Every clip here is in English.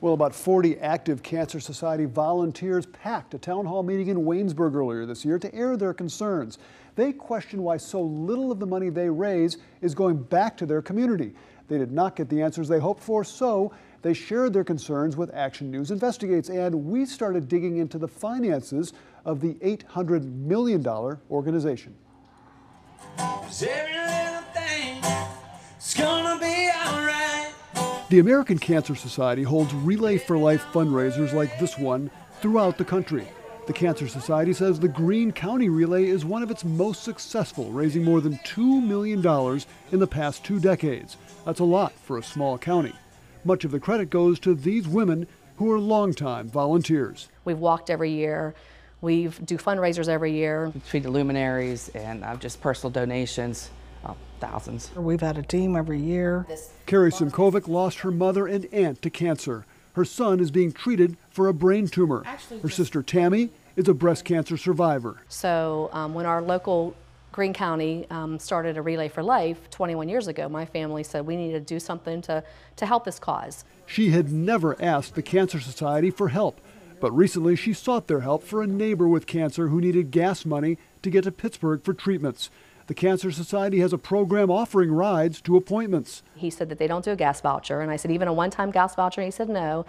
Well, about 40 active Cancer Society volunteers packed a town hall meeting in Waynesburg earlier this year to air their concerns. They question why so little of the money they raise is going back to their community. They did not get the answers they hoped for, so they shared their concerns with Action News Investigates, and we started digging into the finances of the $800 million organization. The American Cancer Society holds Relay for Life fundraisers like this one throughout the country. The Cancer Society says the Greene County Relay is one of its most successful, raising more than $2 million in the past 2 decades. That's a lot for a small county. Much of the credit goes to these women who are longtime volunteers. We've walked every year. We do fundraisers every year. Between the luminaries and just personal donations, thousands. We've had a team every year. Carrie Simkovic lost her mother and aunt to cancer. Her son is being treated for a brain tumor. Her sister Tammy is a breast cancer survivor. So when our local Greene County started a Relay for Life 21 years ago, my family said we needed to do something to help this cause. She had never asked the Cancer Society for help, but recently she sought their help for a neighbor with cancer who needed gas money to get to Pittsburgh for treatments. The Cancer Society has a program offering rides to appointments. He said that they don't do a gas voucher, and I said even a one-time gas voucher, and he said no.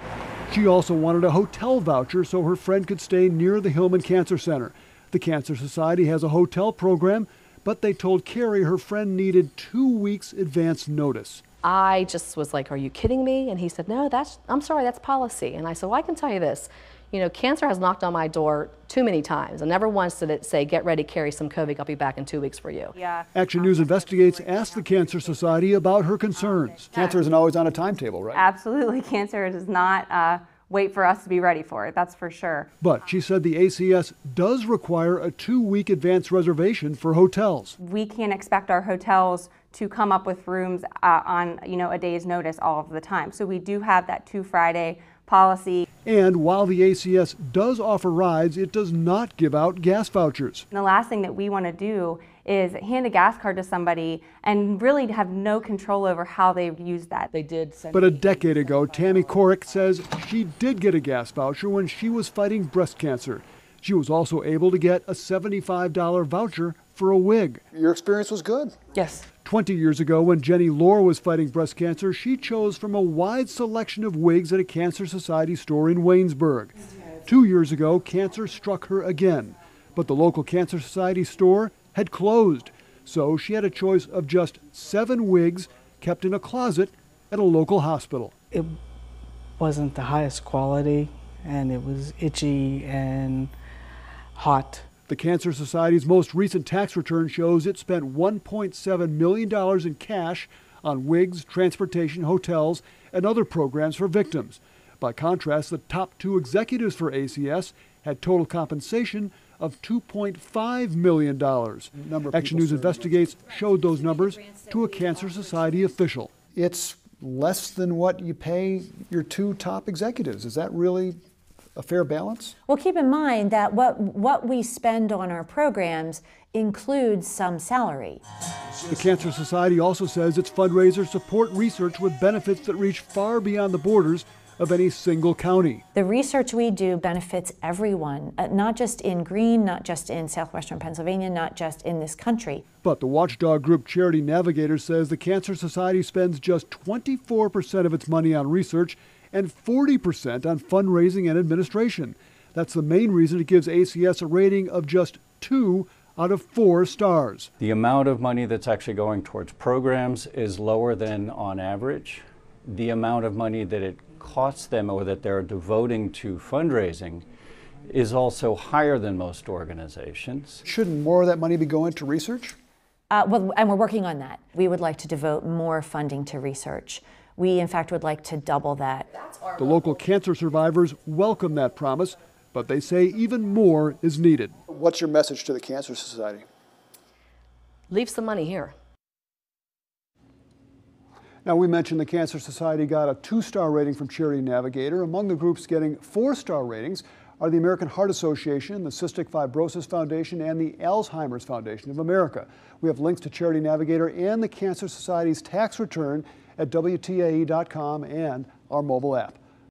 She also wanted a hotel voucher so her friend could stay near the Hillman Cancer Center. The Cancer Society has a hotel program, but they told Carrie her friend needed 2 weeks advance notice. I just was like, are you kidding me? And he said, no, I'm sorry, that's policy. And I said, well, I can tell you this. You know, cancer has knocked on my door too many times, and never once did it say, get ready, Carrie Simkovic, I'll be back in 2 weeks for you. Yeah. Action News Investigates asked the Cancer Society about her concerns. Cancer isn't always on a timetable, right? Absolutely. Cancer does not wait for us to be ready for it, that's for sure. But she said the ACS does require a 2-week advance reservation for hotels. We can't expect our hotels to come up with rooms on a day's notice all of the time. So we do have that 2 Friday policy. And while the ACS does offer rides, it does not give out gas vouchers. And the last thing that we want to do is hand a gas card to somebody and really have no control over how they use that. They did send But a decade ago, Tammy Korick says she did get a gas voucher when she was fighting breast cancer. She was also able to get a $75 voucher for a wig. Your experience was good? Yes. 20 years ago, when Jenny Lohr was fighting breast cancer, she chose from a wide selection of wigs at a Cancer Society store in Waynesburg. 2 years ago, cancer struck her again, but the local Cancer Society store had closed, so she had a choice of just 7 wigs kept in a closet at a local hospital. It wasn't the highest quality, and it was itchy and hot. The Cancer Society's most recent tax return shows it spent $1.7 million in cash on wigs, transportation, hotels, and other programs for victims. By contrast, the top 2 executives for ACS had total compensation of $2.5 million. Action News Investigates showed those numbers to a Cancer Society official. It's less than what you pay your 2 top executives. Is that really a fair balance? Well, keep in mind that what we spend on our programs includes some salary. The Cancer Society also says its fundraisers support research with benefits that reach far beyond the borders of any single county. The research we do benefits everyone, not just in Greene, not just in southwestern Pennsylvania, not just in this country. But the watchdog group Charity Navigator says the Cancer Society spends just 24% of its money on research and 40% on fundraising and administration. That's the main reason it gives ACS a rating of just 2 out of 4 stars. The amount of money that's actually going towards programs is lower than on average. The amount of money that it costs them or that they're devoting to fundraising is also higher than most organizations. Shouldn't more of that money be going to research? Well, and we're working on that. We would like to devote more funding to research. We, in fact, would like to double that. The local cancer survivors welcome that promise, but they say even more is needed. What's your message to the Cancer Society? Leave some money here. Now, we mentioned the Cancer Society got a 2-star rating from Charity Navigator. Among the groups getting 4-star ratings are the American Heart Association, the Cystic Fibrosis Foundation, and the Alzheimer's Foundation of America. We have links to Charity Navigator and the Cancer Society's tax return at WTAE.com and our mobile app.